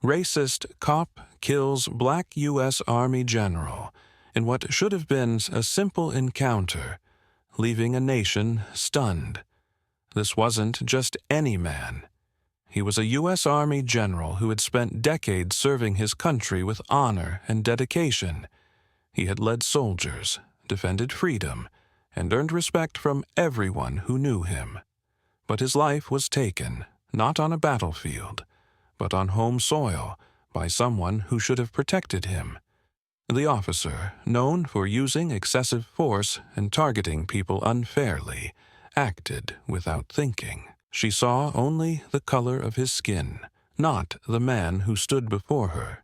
Racist cop kills Black U.S. Army general in what should have been a simple encounter, leaving a nation stunned. This wasn't just any man. He was a U.S. Army general who had spent decades serving his country with honor and dedication. He had led soldiers, defended freedom, and earned respect from everyone who knew him. But his life was taken, not on a battlefield, but on home soil, by someone who should have protected him. The officer, known for using excessive force and targeting people unfairly, acted without thinking. She saw only the color of his skin, not the man who stood before her.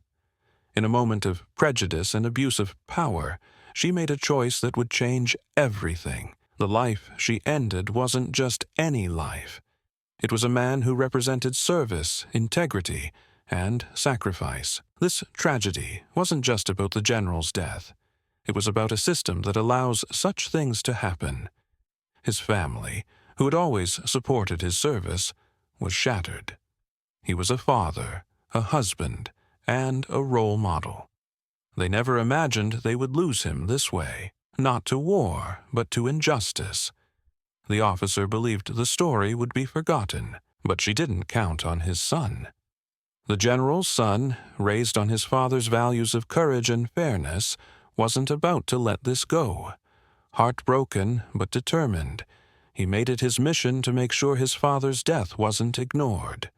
In a moment of prejudice and abuse of power, she made a choice that would change everything. The life she ended wasn't just any life. It was a man who represented service, integrity, and sacrifice. This tragedy wasn't just about the general's death. It was about a system that allows such things to happen. His family, who had always supported his service, was shattered. He was a father, a husband, and a role model. They never imagined they would lose him this way, not to war, but to injustice. The officer believed the story would be forgotten, but she didn't count on his son. The general's son, raised on his father's values of courage and fairness, wasn't about to let this go. Heartbroken but determined, he made it his mission to make sure his father's death wasn't ignored.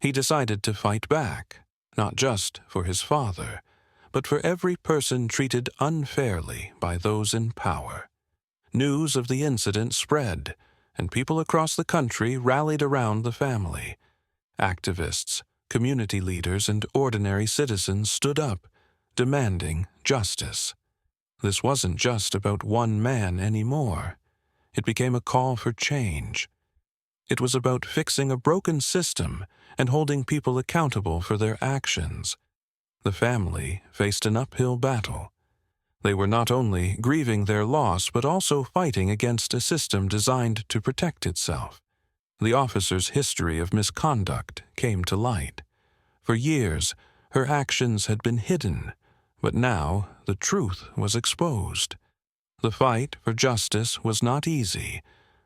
He decided to fight back, not just for his father, but for every person treated unfairly by those in power. News of the incident spread, and people across the country rallied around the family. Activists, community leaders, and ordinary citizens stood up, demanding justice. This wasn't just about one man anymore. It became a call for change. It was about fixing a broken system and holding people accountable for their actions. The family faced an uphill battle. They were not only grieving their loss but also fighting against a system designed to protect itself. The officer's history of misconduct came to light. For years, her actions had been hidden, but now the truth was exposed. The fight for justice was not easy,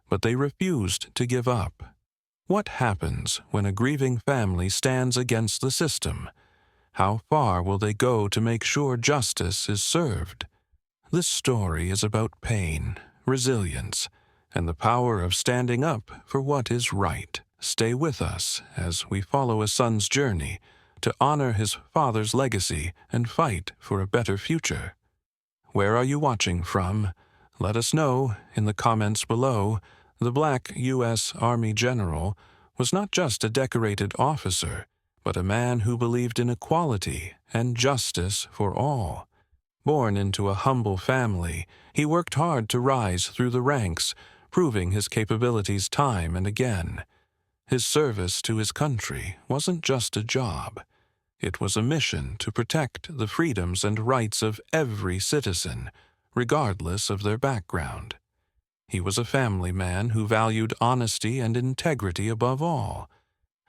but they refused to give up. What happens when a grieving family stands against the system? How far will they go to make sure justice is served? This story is about pain, resilience, and the power of standing up for what is right. Stay with us as we follow a son's journey to honor his father's legacy and fight for a better future. Where are you watching from? Let us know in the comments below. The Black U.S. Army general was not just a decorated officer, but a man who believed in equality and justice for all. Born into a humble family, he worked hard to rise through the ranks, proving his capabilities time and again. His service to his country wasn't just a job. It was a mission to protect the freedoms and rights of every citizen, regardless of their background. He was a family man who valued honesty and integrity above all.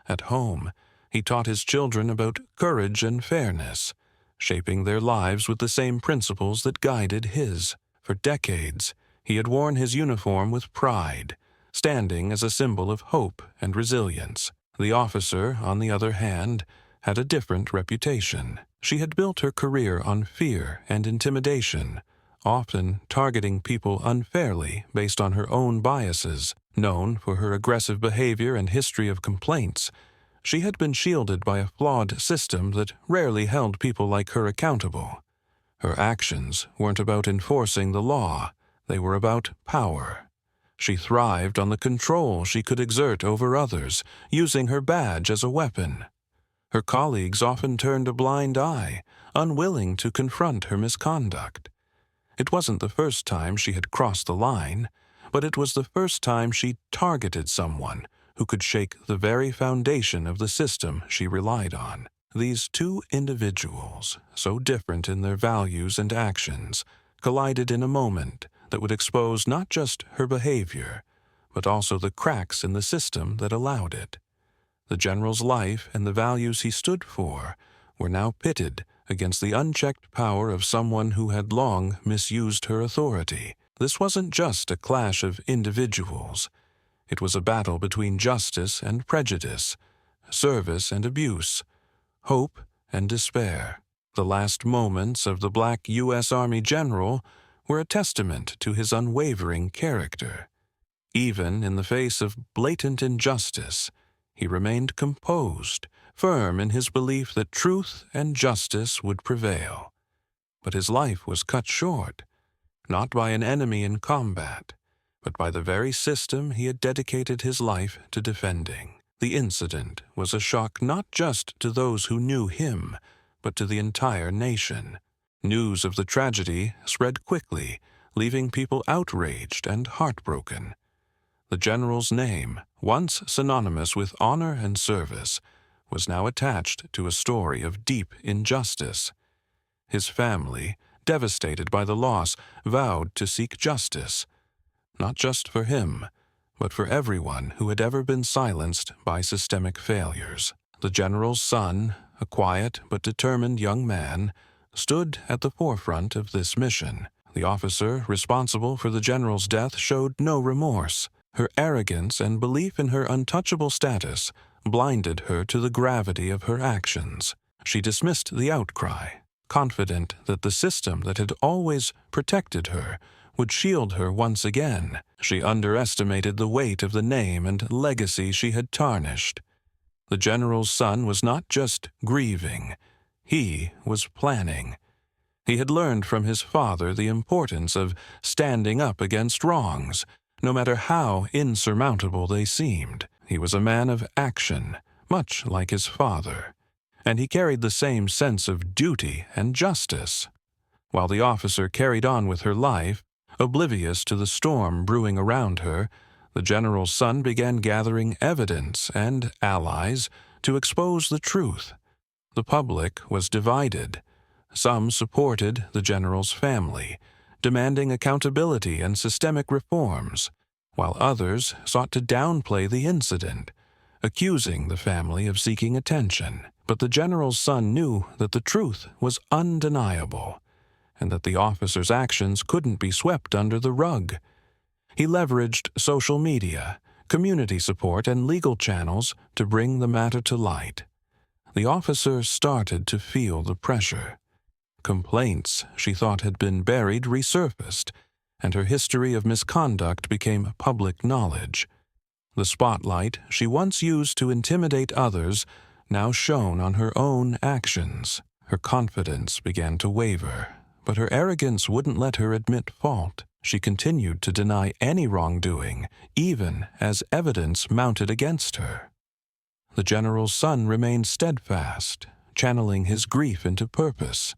At home, he taught his children about courage and fairness, shaping their lives with the same principles that guided his. For decades, he had worn his uniform with pride, standing as a symbol of hope and resilience. The officer, on the other hand, had a different reputation. She had built her career on fear and intimidation, often targeting people unfairly based on her own biases. Known for her aggressive behavior and history of complaints, she had been shielded by a flawed system that rarely held people like her accountable. Her actions weren't about enforcing the law, they were about power. She thrived on the control she could exert over others, using her badge as a weapon. Her colleagues often turned a blind eye, unwilling to confront her misconduct. It wasn't the first time she had crossed the line, but it was the first time she targeted someone who could shake the very foundation of the system she relied on. These two individuals, so different in their values and actions, collided in a moment that would expose not just her behavior, but also the cracks in the system that allowed it. The general's life and the values he stood for were now pitted against the unchecked power of someone who had long misused her authority. This wasn't just a clash of individuals. It was a battle between justice and prejudice, service and abuse, hope and despair. The last moments of the Black U.S. Army general were a testament to his unwavering character. Even in the face of blatant injustice, he remained composed, firm in his belief that truth and justice would prevail. But his life was cut short, not by an enemy in combat, but by the very system he had dedicated his life to defending. The incident was a shock not just to those who knew him, but to the entire nation. News of the tragedy spread quickly, leaving people outraged and heartbroken. The general's name, once synonymous with honor and service, was now attached to a story of deep injustice. His family, devastated by the loss, vowed to seek justice, not just for him, but for everyone who had ever been silenced by systemic failures. The general's son, a quiet but determined young man, stood at the forefront of this mission. The officer responsible for the general's death showed no remorse. Her arrogance and belief in her untouchable status blinded her to the gravity of her actions. She dismissed the outcry, confident that the system that had always protected her would shield her once again. She underestimated the weight of the name and legacy she had tarnished. The general's son was not just grieving, he was planning. He had learned from his father the importance of standing up against wrongs, no matter how insurmountable they seemed. He was a man of action, much like his father, and he carried the same sense of duty and justice. While the officer carried on with her life, oblivious to the storm brewing around her, the general's son began gathering evidence and allies to expose the truth. The public was divided. Some supported the general's family, demanding accountability and systemic reforms, while others sought to downplay the incident, accusing the family of seeking attention. But the general's son knew that the truth was undeniable, and that the officer's actions couldn't be swept under the rug. He leveraged social media, community support, and legal channels to bring the matter to light. The officer started to feel the pressure. Complaints she thought had been buried resurfaced, and her history of misconduct became public knowledge. The spotlight she once used to intimidate others now shone on her own actions. Her confidence began to waver, but her arrogance wouldn't let her admit fault. She continued to deny any wrongdoing, even as evidence mounted against her. The general's son remained steadfast, channeling his grief into purpose.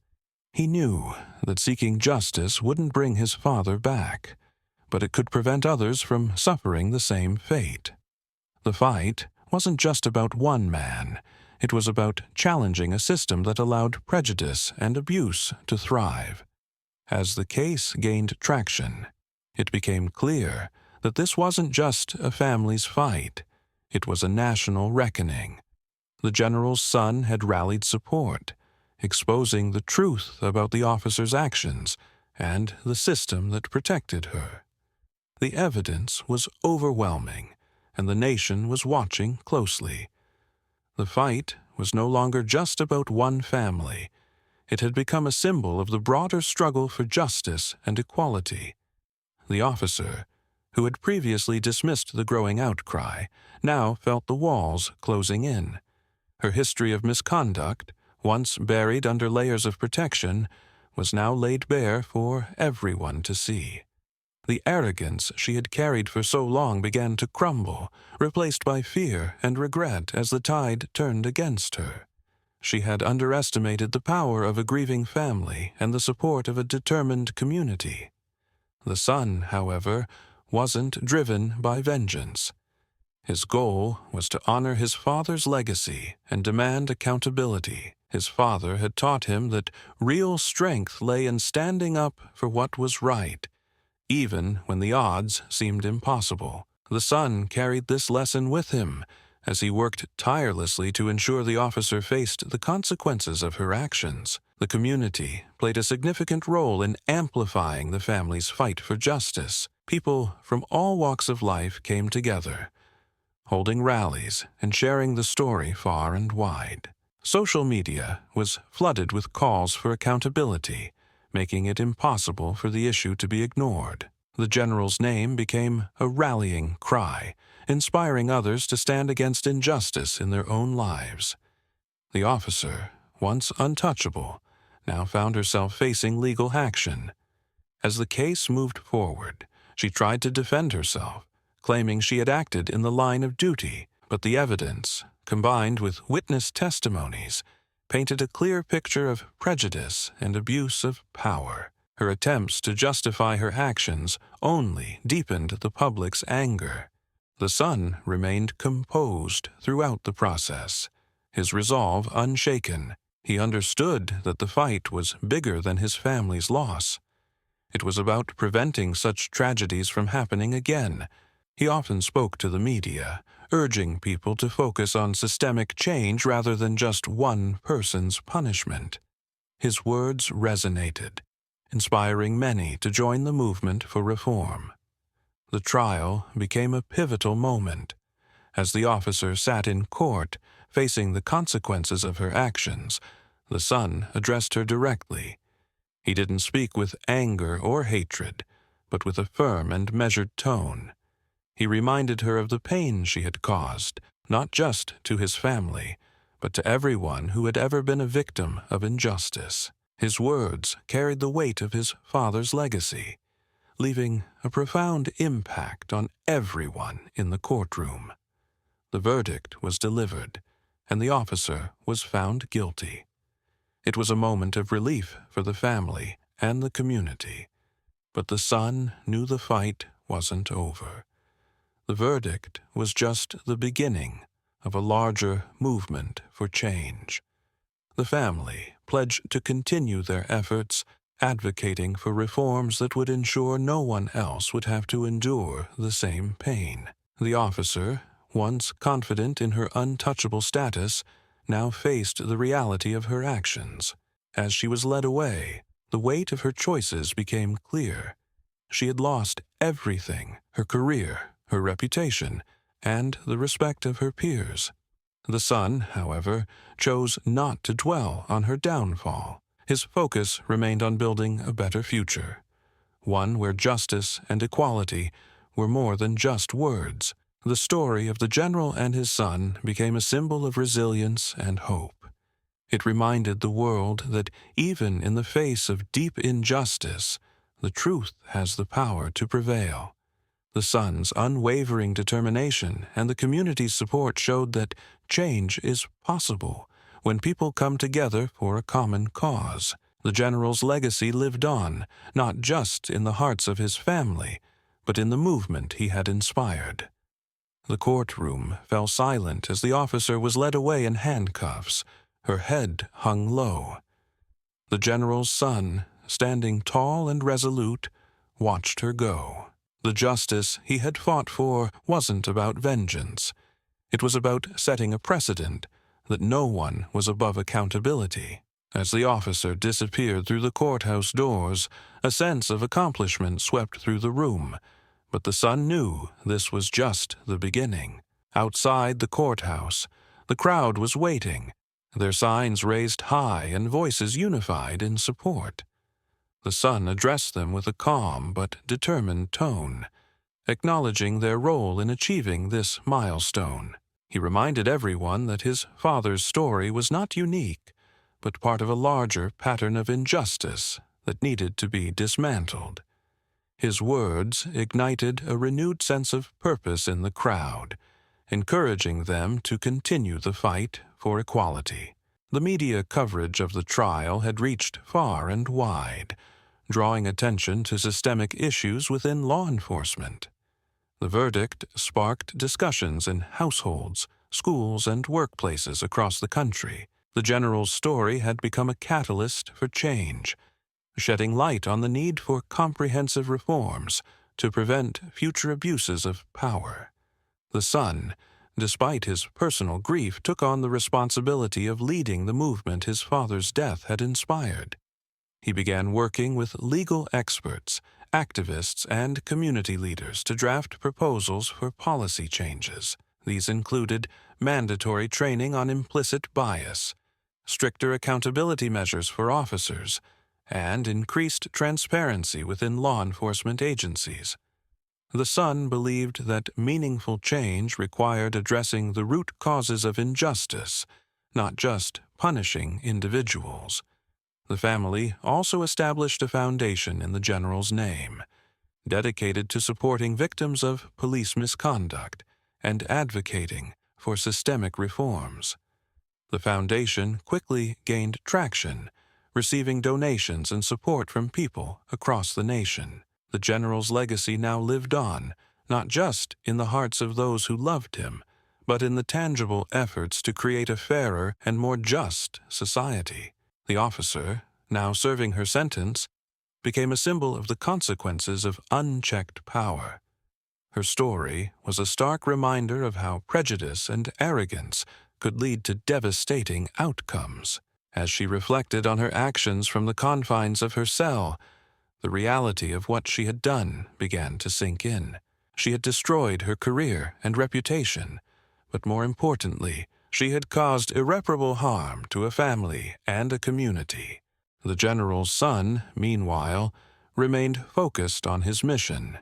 He knew that seeking justice wouldn't bring his father back, but it could prevent others from suffering the same fate. The fight wasn't just about one man. It was about challenging a system that allowed prejudice and abuse to thrive. As the case gained traction, it became clear that this wasn't just a family's fight. It was a national reckoning. The general's son had rallied support, exposing the truth about the officer's actions and the system that protected her. The evidence was overwhelming, and the nation was watching closely. The fight was no longer just about one family. It had become a symbol of the broader struggle for justice and equality. The officer, who had previously dismissed the growing outcry, now felt the walls closing in. Her history of misconduct, once buried under layers of protection, was now laid bare for everyone to see. The arrogance she had carried for so long began to crumble, replaced by fear and regret as the tide turned against her. She had underestimated the power of a grieving family and the support of a determined community. The son, however, wasn't driven by vengeance. His goal was to honor his father's legacy and demand accountability. His father had taught him that real strength lay in standing up for what was right, even when the odds seemed impossible. The son carried this lesson with him, as he worked tirelessly to ensure the officer faced the consequences of her actions. The community played a significant role in amplifying the family's fight for justice. People from all walks of life came together, holding rallies and sharing the story far and wide. Social media was flooded with calls for accountability, making it impossible for the issue to be ignored. The general's name became a rallying cry, inspiring others to stand against injustice in their own lives. The officer, once untouchable, now found herself facing legal action. As the case moved forward, she tried to defend herself, claiming she had acted in the line of duty, but the evidence, combined with witness testimonies, painted a clear picture of prejudice and abuse of power. Her attempts to justify her actions only deepened the public's anger. The son remained composed throughout the process, his resolve unshaken. He understood that the fight was bigger than his family's loss. It was about preventing such tragedies from happening again. He often spoke to the media, urging people to focus on systemic change rather than just one person's punishment. His words resonated, inspiring many to join the movement for reform. The trial became a pivotal moment. As the officer sat in court, facing the consequences of her actions, the son addressed her directly. He didn't speak with anger or hatred, but with a firm and measured tone. He reminded her of the pain she had caused, not just to his family, but to everyone who had ever been a victim of injustice. His words carried the weight of his father's legacy, leaving a profound impact on everyone in the courtroom. The verdict was delivered, and the officer was found guilty. It was a moment of relief for the family and the community, but the son knew the fight wasn't over. The verdict was just the beginning of a larger movement for change. The family pledged to continue their efforts, advocating for reforms that would ensure no one else would have to endure the same pain. The officer, once confident in her untouchable status, now faced the reality of her actions. As she was led away, the weight of her choices became clear. She had lost everything: her career, her reputation, and the respect of her peers. The son, however, chose not to dwell on her downfall. His focus remained on building a better future, one where justice and equality were more than just words. The story of the general and his son became a symbol of resilience and hope. It reminded the world that even in the face of deep injustice, the truth has the power to prevail. The son's unwavering determination and the community's support showed that change is possible when people come together for a common cause. The general's legacy lived on, not just in the hearts of his family, but in the movement he had inspired. The courtroom fell silent as the officer was led away in handcuffs. Her head hung low. The general's son, standing tall and resolute, watched her go. The justice he had fought for wasn't about vengeance. It was about setting a precedent that no one was above accountability. As the officer disappeared through the courthouse doors, a sense of accomplishment swept through the room. But the son knew this was just the beginning. Outside the courthouse, the crowd was waiting, their signs raised high and voices unified in support. The son addressed them with a calm but determined tone, acknowledging their role in achieving this milestone. He reminded everyone that his father's story was not unique, but part of a larger pattern of injustice that needed to be dismantled. His words ignited a renewed sense of purpose in the crowd, encouraging them to continue the fight for equality. The media coverage of the trial had reached far and wide, drawing attention to systemic issues within law enforcement. The verdict sparked discussions in households, schools, and workplaces across the country. The general's story had become a catalyst for change, shedding light on the need for comprehensive reforms to prevent future abuses of power. The son, despite his personal grief, took on the responsibility of leading the movement his father's death had inspired. He began working with legal experts, activists, and community leaders to draft proposals for policy changes. These included mandatory training on implicit bias, stricter accountability measures for officers, and increased transparency within law enforcement agencies. The son believed that meaningful change required addressing the root causes of injustice, not just punishing individuals. The family also established a foundation in the general's name, dedicated to supporting victims of police misconduct and advocating for systemic reforms. The foundation quickly gained traction, receiving donations and support from people across the nation. The general's legacy now lived on, not just in the hearts of those who loved him, but in the tangible efforts to create a fairer and more just society. The officer, now serving her sentence, became a symbol of the consequences of unchecked power. Her story was a stark reminder of how prejudice and arrogance could lead to devastating outcomes. As she reflected on her actions from the confines of her cell, the reality of what she had done began to sink in. She had destroyed her career and reputation, but more importantly, she had caused irreparable harm to a family and a community. The general's son, meanwhile, remained focused on his mission.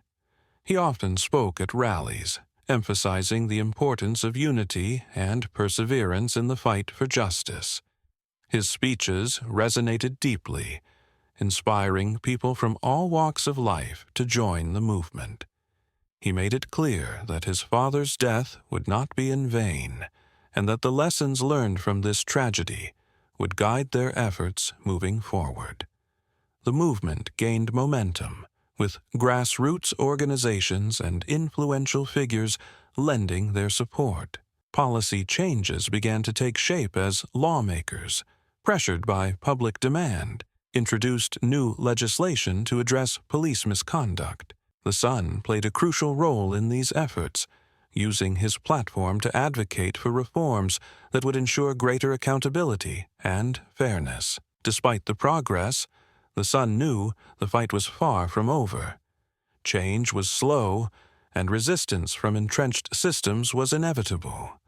He often spoke at rallies, emphasizing the importance of unity and perseverance in the fight for justice. His speeches resonated deeply, inspiring people from all walks of life to join the movement. He made it clear that his father's death would not be in vain, and that the lessons learned from this tragedy would guide their efforts moving forward. The movement gained momentum, with grassroots organizations and influential figures lending their support. Policy changes began to take shape as lawmakers, pressured by public demand, introduced new legislation to address police misconduct. The son played a crucial role in these efforts, using his platform to advocate for reforms that would ensure greater accountability and fairness. Despite the progress, the son knew the fight was far from over. Change was slow, and resistance from entrenched systems was inevitable.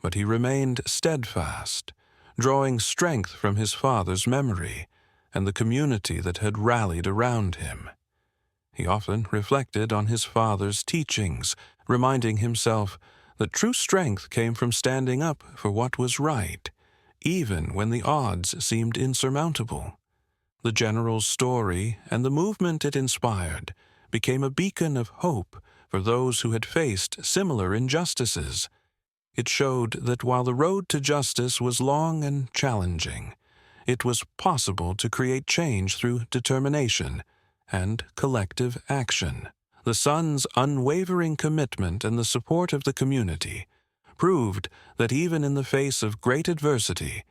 But he remained steadfast, drawing strength from his father's memory and the community that had rallied around him. He often reflected on his father's teachings, reminding himself that true strength came from standing up for what was right, even when the odds seemed insurmountable. The general's story and the movement it inspired became a beacon of hope for those who had faced similar injustices. It showed that while the road to justice was long and challenging, it was possible to create change through determination and collective action. The son's unwavering commitment and the support of the community proved that even in the face of great adversity,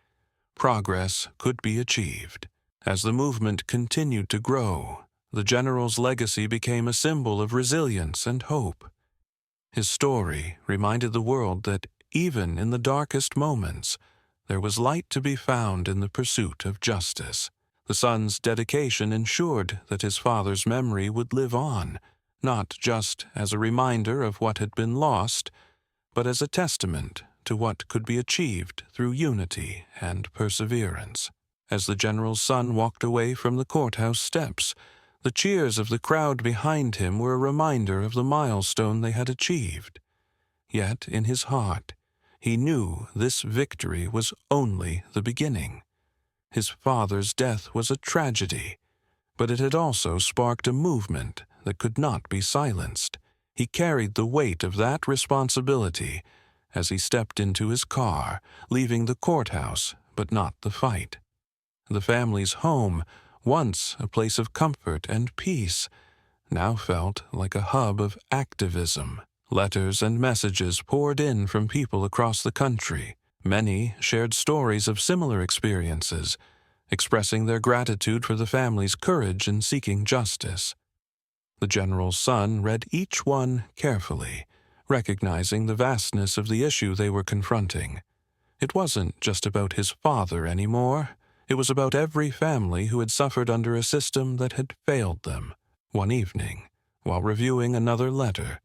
progress could be achieved. As the movement continued to grow, the general's legacy became a symbol of resilience and hope. His story reminded the world that even in the darkest moments, there was light to be found in the pursuit of justice. The son's dedication ensured that his father's memory would live on, not just as a reminder of what had been lost, but as a testament to what could be achieved through unity and perseverance. As the general's son walked away from the courthouse steps, the cheers of the crowd behind him were a reminder of the milestone they had achieved. Yet, in his heart, he knew this victory was only the beginning. His father's death was a tragedy, but it had also sparked a movement that could not be silenced. He carried the weight of that responsibility as he stepped into his car, leaving the courthouse, but not the fight. The family's home, once a place of comfort and peace, now felt like a hub of activism. Letters and messages poured in from people across the country. Many shared stories of similar experiences, expressing their gratitude for the family's courage in seeking justice. The general's son read each one carefully, recognizing the vastness of the issue they were confronting. It wasn't just about his father anymore. It was about every family who had suffered under a system that had failed them. One evening, while reviewing another letter,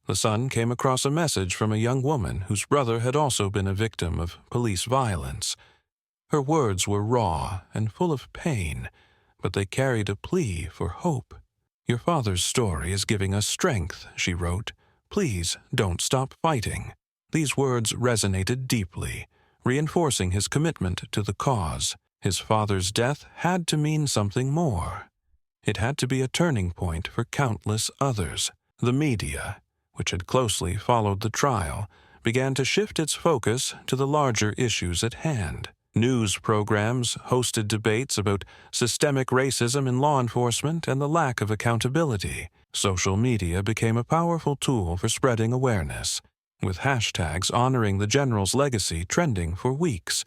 the son came across a message from a young woman whose brother had also been a victim of police violence. Her words were raw and full of pain, but they carried a plea for hope. "Your father's story is giving us strength," she wrote. "Please don't stop fighting." These words resonated deeply, reinforcing his commitment to the cause. His father's death had to mean something more. It had to be a turning point for countless others. The media, which had closely followed the trial, began to shift its focus to the larger issues at hand. News programs hosted debates about systemic racism in law enforcement and the lack of accountability. Social media became a powerful tool for spreading awareness, with hashtags honoring the general's legacy trending for weeks.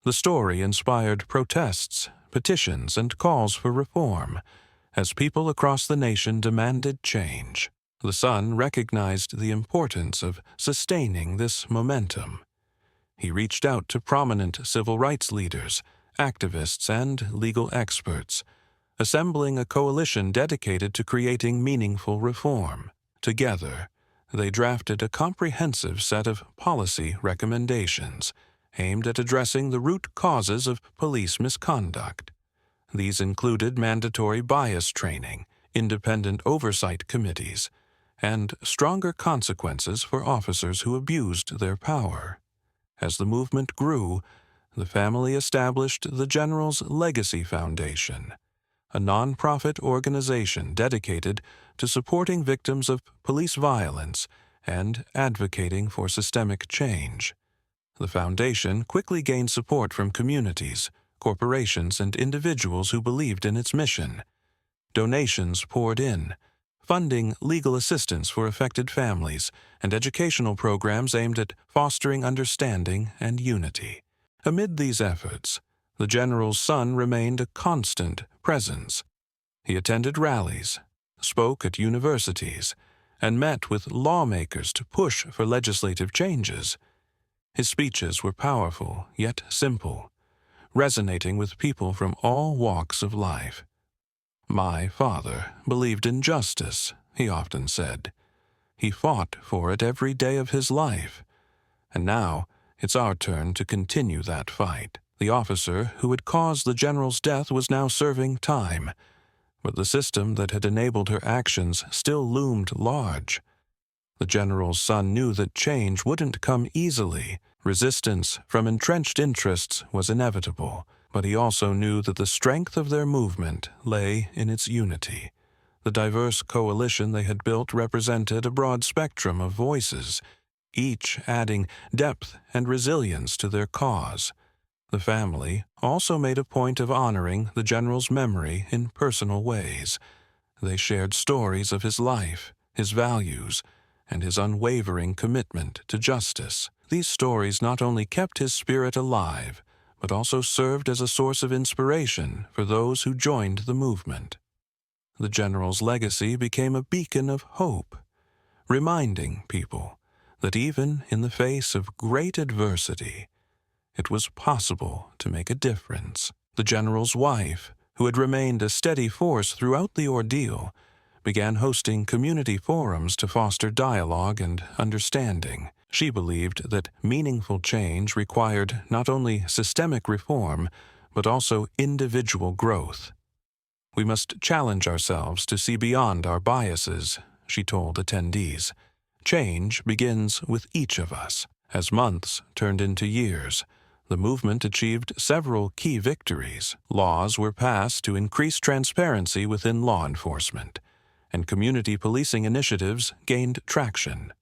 The story inspired protests, petitions, and calls for reform, as people across the nation demanded change. The son recognized the importance of sustaining this momentum. He reached out to prominent civil rights leaders, activists, and legal experts, assembling a coalition dedicated to creating meaningful reform. Together, they drafted a comprehensive set of policy recommendations aimed at addressing the root causes of police misconduct. These included mandatory bias training, independent oversight committees, and stronger consequences for officers who abused their power. As the movement grew, the family established the General's Legacy Foundation, a nonprofit organization dedicated to supporting victims of police violence and advocating for systemic change. The foundation quickly gained support from communities, corporations, and individuals who believed in its mission. Donations poured in, funding legal assistance for affected families and educational programs aimed at fostering understanding and unity. Amid these efforts, the general's son remained a constant presence. He attended rallies, spoke at universities, and met with lawmakers to push for legislative changes. His speeches were powerful yet simple, resonating with people from all walks of life. "My father believed in justice," he often said. "He fought for it every day of his life. And now it's our turn to continue that fight." The officer who had caused the general's death was now serving time, but the system that had enabled her actions still loomed large. The general's son knew that change wouldn't come easily. Resistance from entrenched interests was inevitable, but he also knew that the strength of their movement lay in its unity. The diverse coalition they had built represented a broad spectrum of voices, each adding depth and resilience to their cause. The family also made a point of honoring the general's memory in personal ways. They shared stories of his life, his values, and his unwavering commitment to justice. These stories not only kept his spirit alive, but also served as a source of inspiration for those who joined the movement. The general's legacy became a beacon of hope, reminding people that even in the face of great adversity, it was possible to make a difference. The general's wife, who had remained a steady force throughout the ordeal, began hosting community forums to foster dialogue and understanding. She believed that meaningful change required not only systemic reform, but also individual growth. "We must challenge ourselves to see beyond our biases," she told attendees. "Change begins with each of us." As months turned into years, the movement achieved several key victories. Laws were passed to increase transparency within law enforcement, and community policing initiatives gained traction.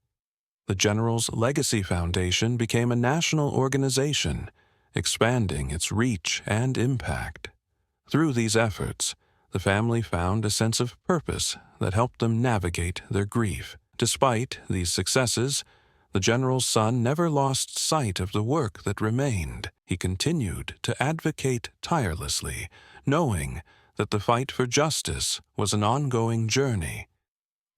The General's Legacy Foundation became a national organization, expanding its reach and impact. Through these efforts, the family found a sense of purpose that helped them navigate their grief. Despite these successes, the general's son never lost sight of the work that remained. He continued to advocate tirelessly, knowing that the fight for justice was an ongoing journey.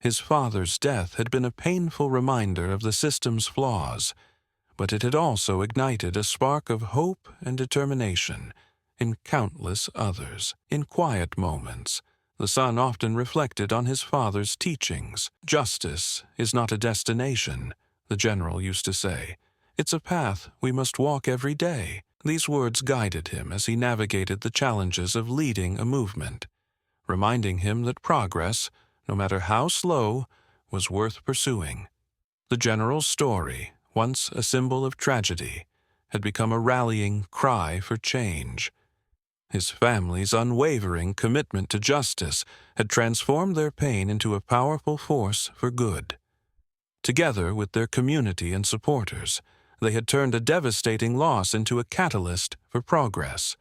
His father's death had been a painful reminder of the system's flaws, but it had also ignited a spark of hope and determination in countless others. In quiet moments, the son often reflected on his father's teachings. "Justice is not a destination," the general used to say. "It's a path we must walk every day." These words guided him as he navigated the challenges of leading a movement, reminding him that progress, no matter how slow, was worth pursuing. The general's story, once a symbol of tragedy, had become a rallying cry for change. His family's unwavering commitment to justice had transformed their pain into a powerful force for good. Together with their community and supporters, they had turned a devastating loss into a catalyst for progress,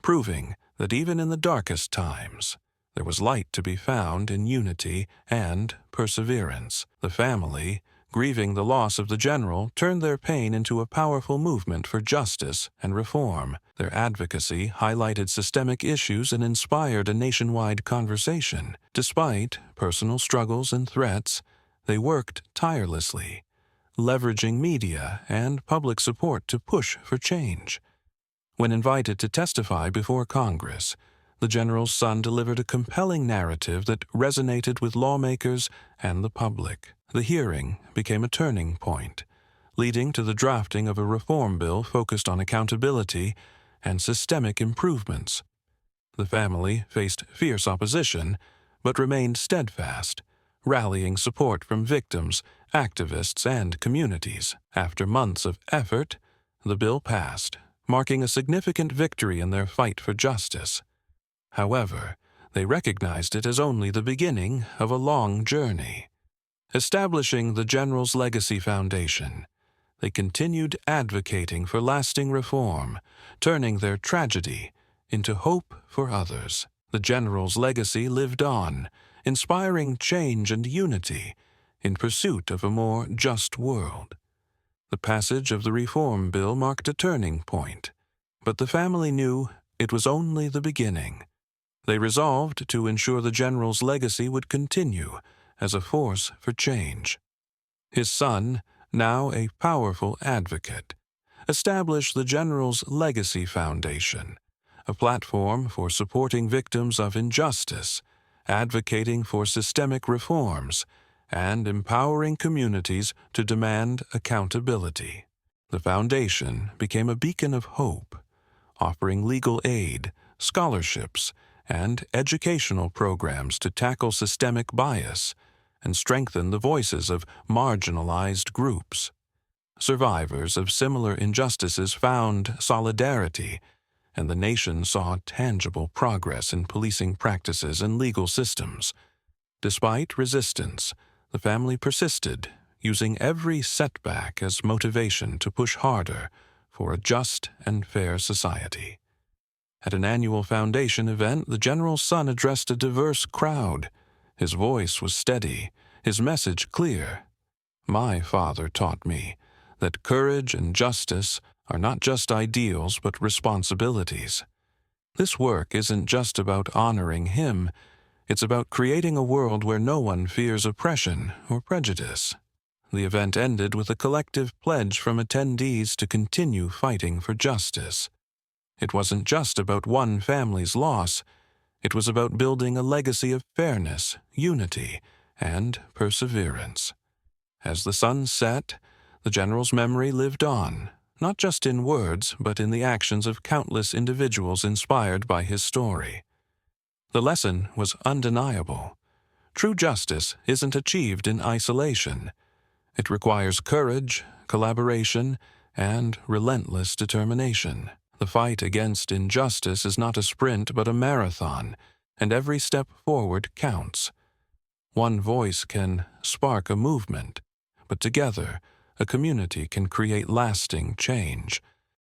proving that even in the darkest times, there was light to be found in unity and perseverance. The family, grieving the loss of the general, turned their pain into a powerful movement for justice and reform. Their advocacy highlighted systemic issues and inspired a nationwide conversation. Despite personal struggles and threats, they worked tirelessly, leveraging media and public support to push for change. When invited to testify before Congress, the general's son delivered a compelling narrative that resonated with lawmakers and the public. The hearing became a turning point, leading to the drafting of a reform bill focused on accountability and systemic improvements. The family faced fierce opposition, but remained steadfast, rallying support from victims, activists, and communities. After months of effort, the bill passed, marking a significant victory in their fight for justice. However, they recognized it as only the beginning of a long journey. Establishing the General's Legacy Foundation, they continued advocating for lasting reform, turning their tragedy into hope for others. The General's legacy lived on, inspiring change and unity in pursuit of a more just world. The passage of the reform bill marked a turning point, but the family knew it was only the beginning. They resolved to ensure the general's legacy would continue as a force for change. His son, now a powerful advocate, established the General's Legacy Foundation, a platform for supporting victims of injustice, advocating for systemic reforms, and empowering communities to demand accountability. The foundation became a beacon of hope, offering legal aid, scholarships, and educational programs to tackle systemic bias and strengthen the voices of marginalized groups. Survivors of similar injustices found solidarity, and the nation saw tangible progress in policing practices and legal systems. Despite resistance, the family persisted, using every setback as motivation to push harder for a just and fair society. At an annual foundation event, the general's son addressed a diverse crowd. His voice was steady, his message clear. "My father taught me that courage and justice are not just ideals but responsibilities. This work isn't just about honoring him, it's about creating a world where no one fears oppression or prejudice." The event ended with a collective pledge from attendees to continue fighting for justice. It wasn't just about one family's loss, it was about building a legacy of fairness, unity, and perseverance. As the sun set, the general's memory lived on, not just in words, but in the actions of countless individuals inspired by his story. The lesson was undeniable. True justice isn't achieved in isolation. It requires courage, collaboration, and relentless determination. The fight against injustice is not a sprint but a marathon, and every step forward counts. One voice can spark a movement, but together, a community can create lasting change.